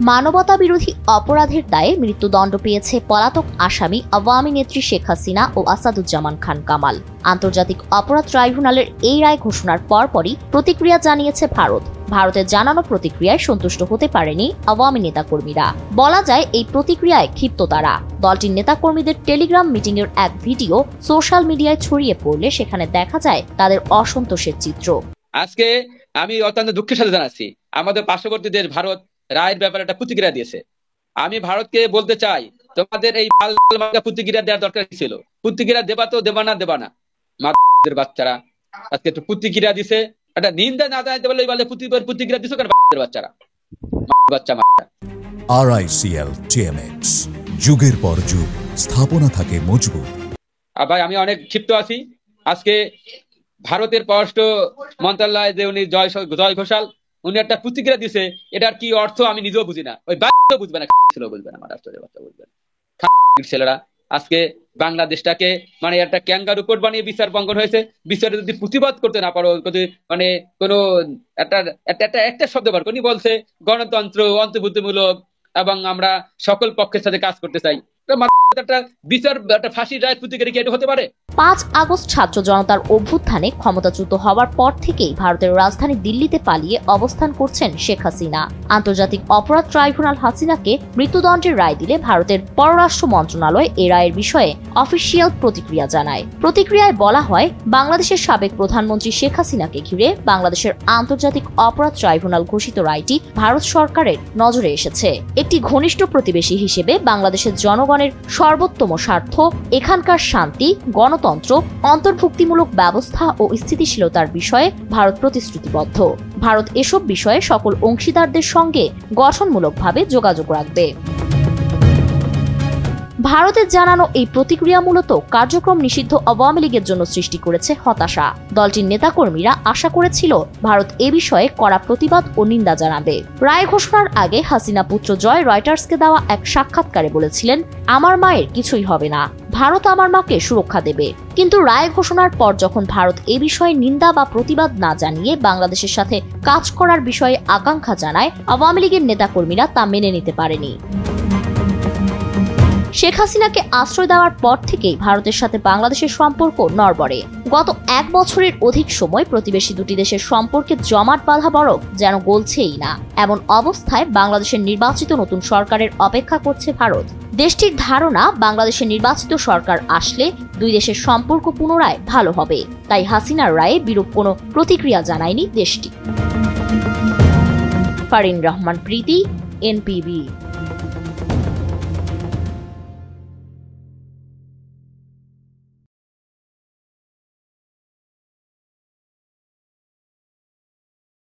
মানবতা বিরোধী অপরাধের দায়ে মৃত্যুদণ্ড পেয়েছে পলাতক আসামি আওয়ামী নেত্রী শেখ হাসিনা ও আসাদুজ্জামান খান কামাল। আন্তর্জাতিক অপরাধ ট্রাইব্যুনালের এই রায় ঘোষণার পরপরই প্রতিক্রিয়া জানিয়েছে ভারত। ভারতের জানানো প্রতিক্রিয়ায় সন্তুষ্ট হতে পারেনি আওয়ামী নেতাকর্মীরা। বলা যায় এই প্রতিক্রিয়ায় ক্ষিপ্ত তারা। দলটির নেতাকর্মীদের টেলিগ্রাম মিটিংয়ের এক ভিডিও সোশ্যাল মিডিয়ায় ছড়িয়ে পড়লে সেখানে দেখা যায় তাদের অসন্তোষের চিত্র। আজকে আমি অত্যন্ত দুঃখের সাথে জানাচ্ছি, আমাদের পার্শ্ববর্তী দেশ ভারত রায়ের ব্যাপারে একটা প্রতিক্রিয়া দিয়েছে। আমি ভারতকে বলতে চাই, তোমাদের এই প্রতিক্রিয়া দেওয়ার দরকার ছিল। প্রতিক্রিয়া দেবা তো দেবা না বাচ্চারা আজকে একটু প্রতিক্রিয়া দিছে, একটা নিন্দা না জানাইতে বলে প্রতিক্রিয়া দিছো কেন বাচ্চারা বাচ্চা। RICL TMX, যুগের পর যুগ স্থাপনা থাকে মজবুত। ভাই আমি অনেক ক্ষিপ্ত আছি। আজকে ভারতের পররাষ্ট্র মন্ত্রণালয় যে উনি জয় ঘোষাল উনি একটা প্রতিক্রিয়া দিছে, এটার কি অর্থ আমি নিজেও বুঝি না, ওই বাচ্চা বুঝবে না, বুঝবে না, আমার রাষ্ট্রের বাচ্চা বুঝবে না। ছেলেরা আজকে বাংলাদেশটাকে মানে একটা ক্যাঙ্গারু কোর্ট বানিয়ে বিচার বঙ্কন হয়েছে। বিচারে যদি প্রতিবাদ করতে না পারো, মানে কোনো একটা শব্দ বার উনি বলছে গণতন্ত্র অন্তর্ভুক্তিমূলক এবং আমরা সকল পক্ষের সাথে কাজ করতে চাই। বিচার একটা ফাঁসির রায় প্রতিক্রিয়া কি এটা হতে পারে? 5 আগস্ট ছাত্র জনতার অভ্যুত্থানে ক্ষমতাচ্যুত হওয়ার পর থেকেই ভারতের রাজধানী দিল্লিতে পালিয়ে অবস্থান করছেন শেখ হাসিনা। আন্তর্জাতিক অপরাধ ট্রাইব্যুনাল হাসিনাকে মৃত্যুদণ্ডের রায় দিলে ভারতের পররাষ্ট্র মন্ত্রণালয় এ রায়ের বিষয়ে অফিসিয়াল প্রতিক্রিয়া জানায়। প্রতিক্রিয়ায় বলা হয়, বাংলাদেশের সাবেক প্রধানমন্ত্রী শেখ হাসিনাকে ঘিরে বাংলাদেশের আন্তর্জাতিক অপরাধ ট্রাইব্যুনাল ঘোষিত রায়টি ভারত সরকারের নজরে এসেছে। একটি ঘনিষ্ঠ প্রতিবেশী হিসেবে বাংলাদেশের জনগণের সর্বোত্তম স্বার্থ, এখানকার শান্তি, গণতন্ত্র, অন্তর্ভুক্তিমূলক ব্যবস্থা ও স্থিতিশীলতার বিষয়ে ভারত প্রতিশ্রুতিবদ্ধ। ভারত এসব বিষয়ে সকল অংশীদারদের সঙ্গে গঠনমূলকভাবে যোগাযোগ রাখবে। ভারতের জানানো এই প্রতিক্রিয়া মূলত কার্যক্রম নিষিদ্ধ আওয়ামী লীগের জন্য সৃষ্টি করেছে হতাশা। দলটির নেতাকর্মীরা আশা করেছিল ভারত এ বিষয়ে কড়া প্রতিবাদ ও নিন্দা জানাবে। রায় ঘোষণার আগে হাসিনা পুত্র জয় রয়টার্সকে দেওয়া এক সাক্ষাৎকারে বলেছিলেন, আমার মায়ের কিছুই হবে না, ভারত আমার মাকে সুরক্ষা দেবে। কিন্তু রায় ঘোষণার পর যখন ভারত এ বিষয়ে নিন্দা বা প্রতিবাদ না জানিয়ে বাংলাদেশের সাথে কাজ করার বিষয়ে আকাঙ্ক্ষা জানায়, আওয়ামী লীগের নেতাকর্মীরা তা মেনে নিতে পারেনি। শেখ হাসিনাকে আশ্রয় দেওয়ার পর থেকেই ভারতের সাথে বাংলাদেশের সম্পর্ক নড়বড়ে। গত 1 বছরের অধিক সময় প্রতিবেশী দুটি দেশের সম্পর্কে জমাট বাঁধা বরফ যেন গলছেই না। এমন অবস্থায় বাংলাদেশের নির্বাচিত নতুন সরকারের অপেক্ষা করছে ভারত। দেশটির ধারণা, বাংলাদেশের নির্বাচিত সরকার আসলে দুই দেশের সম্পর্ক পুনরায় ভালো হবে। তাই হাসিনার রায়ে বিরূপ কোনো প্রতিক্রিয়া জানায়নি দেশটি। ফারিন রহমান প্রীতি, NPB।